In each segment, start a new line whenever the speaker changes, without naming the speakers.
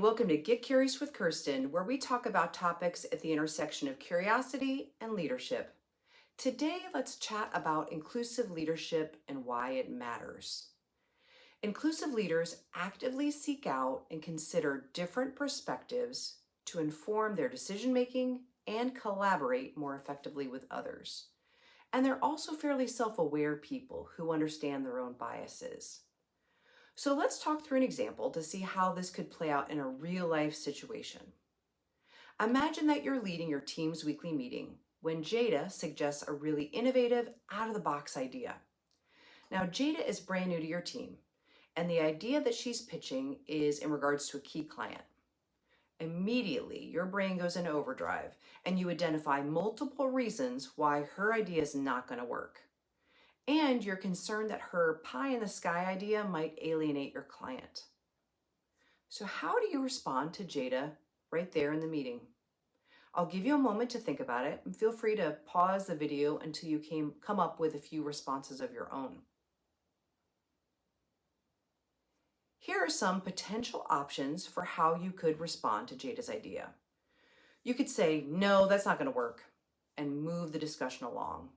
and welcome to Get Curious with Kirsten, where we talk about topics at the intersection of curiosity and leadership. Today, let's chat about inclusive leadership and why it matters. Inclusive leaders actively seek out and consider different perspectives to inform their decision-making and collaborate more effectively with others. And they're also fairly self-aware people who understand their own biases. So let's talk through an example to see how this could play out in a real-life situation. Imagine that you're leading your team's weekly meeting when Jada suggests a really innovative, out-of-the-box idea. Now, Jada is brand new to your team, and the idea that she's pitching is in regards to a key client. Immediately, your brain goes into overdrive, and you identify multiple reasons why her idea is not going to work. And you're concerned that her pie-in-the-sky idea might alienate your client. So how do you respond to Jada right there in the meeting? I'll give you a moment to think about it, and feel free to pause the video until you come up with a few responses of your own. Here are some potential options for how you could respond to Jada's idea. You could say, "No, that's not going to work," and move the discussion along.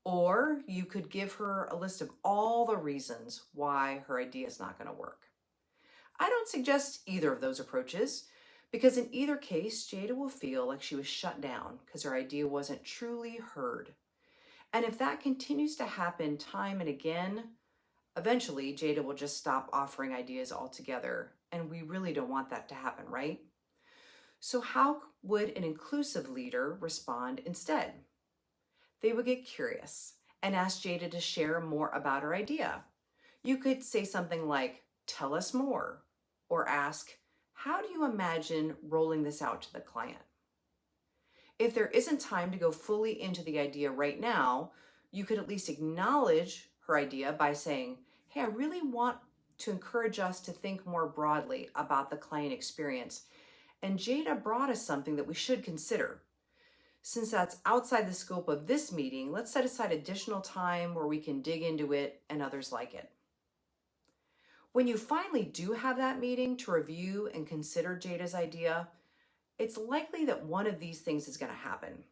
Or you could give her a list of all the reasons why her idea is not going to work. I don't suggest either of those approaches, because in either case, Jada will feel like she was shut down because her idea wasn't truly heard. And if that continues to happen time and again, eventually Jada will just stop offering ideas altogether. And we really don't want that to happen, right? So how would an inclusive leader respond instead? They would get curious and ask Jada to share more about her idea. You could say something like, "Tell us more," or ask, "How do you imagine rolling this out to the client?" If there isn't time to go fully into the idea right now, you could at least acknowledge her idea by saying, "Hey, I really want to encourage us to think more broadly about the client experience. And Jada brought us something that we should consider. Since that's outside the scope of this meeting, let's set aside additional time where we can dig into it and others like it." When you finally do have that meeting to review and consider Jada's idea, it's likely that one of these things is going to happen.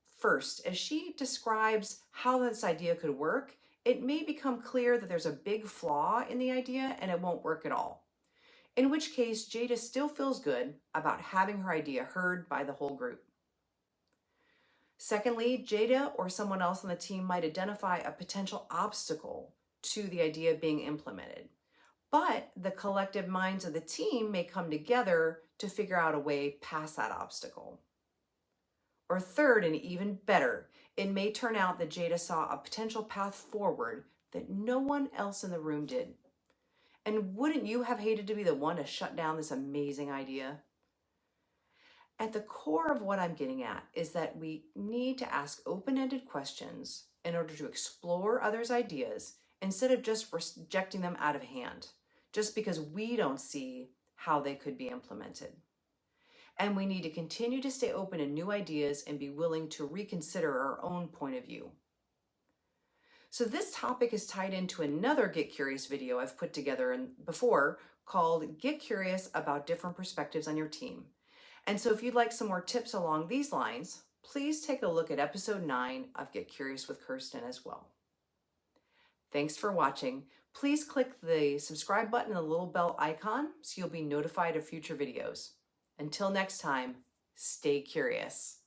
First, as she describes how this idea could work, it may become clear that there's a big flaw in the idea and it won't work at all. In which case, Jada still feels good about having her idea heard by the whole group. Secondly, Jada or someone else on the team might identify a potential obstacle to the idea being implemented, but the collective minds of the team may come together to figure out a way past that obstacle. Or third, and even better, it may turn out that Jada saw a potential path forward that no one else in the room did. And wouldn't you have hated to be the one to shut down this amazing idea? At the core of what I'm getting at is that we need to ask open-ended questions in order to explore others' ideas instead of just rejecting them out of hand, just because we don't see how they could be implemented. And we need to continue to stay open to new ideas and be willing to reconsider our own point of view. So this topic is tied into another Get Curious video I've put together before called Get Curious About Different Perspectives on Your Team. And so if you'd like some more tips along these lines, please take a look at episode 9 of Get Curious with Kirsten as well. Thanks for watching. Please click the subscribe button and the little bell icon so you'll be notified of future videos. Until next time, stay curious.